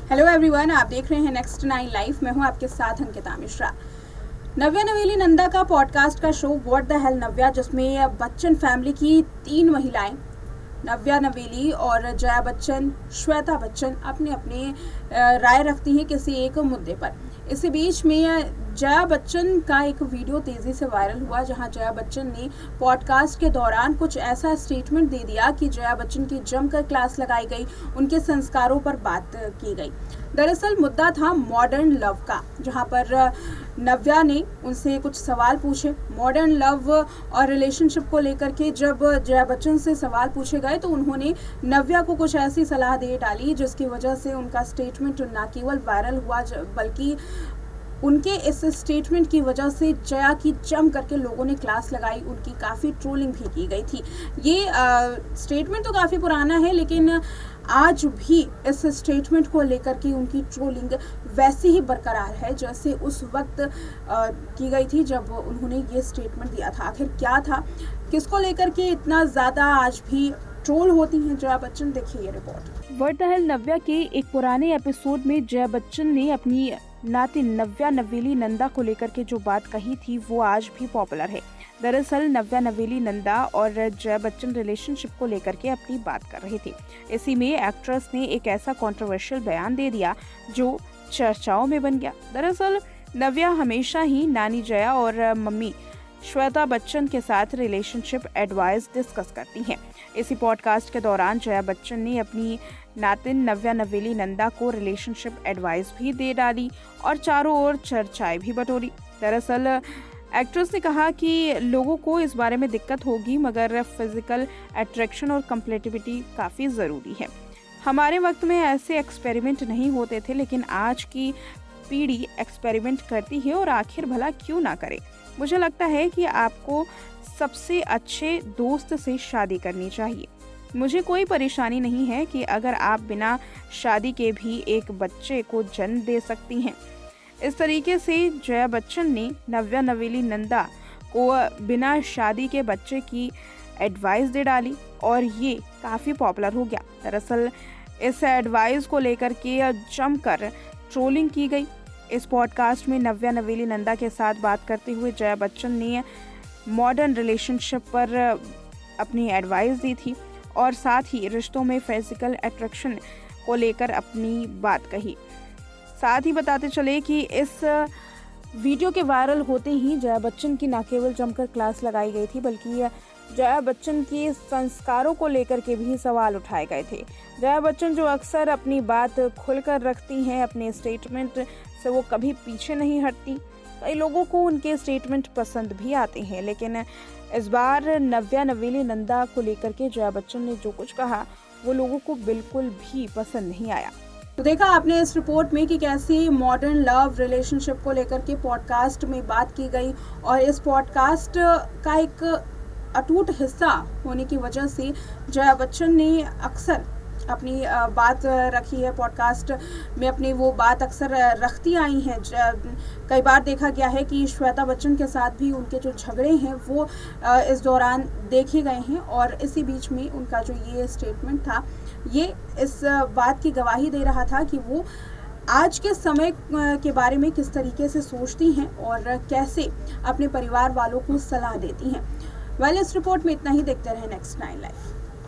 Hello everyone, आप देख रहे हैं नेक्स्ट 9 लाइफ। मैं हूं आपके साथ अंकिता मिश्रा। नव्या नवेली नंदा का पॉडकास्ट का शो व्हाट द हेल नव्या, जिसमें बच्चन फैमिली की 3 महिलाएं नव्या नवेली और जया बच्चन, श्वेता बच्चन अपने अपने राय रखती हैं किसी एक मुद्दे पर। इसी बीच में जया बच्चन का एक वीडियो तेजी से वायरल हुआ, जहां जया बच्चन ने पॉडकास्ट के दौरान कुछ ऐसा स्टेटमेंट दे दिया कि जया बच्चन की जमकर क्लास लगाई गई, उनके संस्कारों पर बात की गई। दरअसल मुद्दा था मॉडर्न लव का, जहां पर नव्या ने उनसे कुछ सवाल पूछे मॉडर्न लव और रिलेशनशिप को लेकर के। जब जया बच्चन से सवाल पूछे गए तो उन्होंने नव्या को कुछ ऐसी सलाह दे डाली जिसकी वजह से उनका स्टेटमेंट न केवल वायरल हुआ बल्कि उनके इस स्टेटमेंट की वजह से जया की जम करके लोगों ने क्लास लगाई, उनकी काफ़ी ट्रोलिंग भी की गई थी। ये स्टेटमेंट तो काफ़ी पुराना है, लेकिन आज भी इस स्टेटमेंट को लेकर के उनकी ट्रोलिंग वैसे ही बरकरार है जैसे उस वक्त की गई थी जब उन्होंने ये स्टेटमेंट दिया था। आखिर क्या था, किसको लेकर के इतना ज़्यादा आज भी ट्रोल होती हैं जया बच्चन? देखिए ये रिपोर्ट। व्हाट द हेल नव्या के एक पुराने एपिसोड में जया बच्चन ने अपनी नातिन नव्या नवेली नंदा को लेकर के जो बात कही थी वो आज भी पॉपुलर है। दरअसल नव्या नवेली नंदा और जया बच्चन रिलेशनशिप को लेकर के अपनी बात कर रही थी। इसी में एक्ट्रेस ने एक ऐसा कंट्रोवर्शियल बयान दे दिया जो चर्चाओं में बन गया। दरअसल नव्या हमेशा ही नानी जया और मम्मी श्वेता बच्चन के साथ रिलेशनशिप एडवाइस डिस्कस करती हैं। इसी पॉडकास्ट के दौरान जया बच्चन ने अपनी नातिन नव्या नवेली नंदा को रिलेशनशिप एडवाइस भी दे डाली और चारों ओर चर्चाएं भी बटोरी। दरअसल एक्ट्रेस ने कहा कि लोगों को इस बारे में दिक्कत होगी, मगर फिजिकल अट्रैक्शन और कंपैटिबिलिटी काफ़ी ज़रूरी है। हमारे वक्त में ऐसे एक्सपेरिमेंट नहीं होते थे, लेकिन आज की पीढ़ी एक्सपेरिमेंट करती है और आखिर भला क्यों ना करे। मुझे लगता है कि आपको सबसे अच्छे दोस्त से शादी करनी चाहिए। मुझे कोई परेशानी नहीं है कि अगर आप बिना शादी के भी एक बच्चे को जन्म दे सकती हैं। इस तरीके से जया बच्चन ने नव्या नवेली नंदा को बिना शादी के बच्चे की एडवाइस दे डाली और ये काफ़ी पॉपुलर हो गया। दरअसल इस एडवाइस को लेकर के जमकर ट्रोलिंग की गई। इस पॉडकास्ट में नव्या नवेली नंदा के साथ बात करते हुए जया बच्चन ने मॉडर्न रिलेशनशिप पर अपनी एडवाइस दी थी और साथ ही रिश्तों में फिजिकल अट्रैक्शन को लेकर अपनी बात कही। साथ ही बताते चले कि इस वीडियो के वायरल होते ही जया बच्चन की न केवल जमकर क्लास लगाई गई थी, बल्कि जया बच्चन के संस्कारों को लेकर के भी सवाल उठाए गए थे। जया बच्चन जो अक्सर अपनी बात खुलकर रखती हैं, अपने स्टेटमेंट से वो कभी पीछे नहीं हटती। कई लोगों को उनके स्टेटमेंट पसंद भी आते हैं, लेकिन इस बार नव्या नवेली नंदा को लेकर के जया बच्चन ने जो कुछ कहा वो लोगों को बिल्कुल भी पसंद नहीं आया। तो देखा आपने इस रिपोर्ट में कि कैसे मॉडर्न लव रिलेशनशिप को लेकर के पॉडकास्ट में बात की गई, और इस पॉडकास्ट का एक अटूट हिस्सा होने की वजह से जया बच्चन ने अक्सर अपनी बात रखी है। पॉडकास्ट में अपनी वो बात अक्सर रखती आई हैं। कई बार देखा गया है कि श्वेता बच्चन के साथ भी उनके जो झगड़े हैं वो इस दौरान देखे गए हैं, और इसी बीच में उनका जो ये स्टेटमेंट था ये इस बात की गवाही दे रहा था कि वो आज के समय के बारे में किस तरीके से सोचती हैं और कैसे अपने परिवार वालों को सलाह देती हैं। इस रिपोर्ट में इतना ही। देखते रहें नेक्स्ट 9 लाइफ।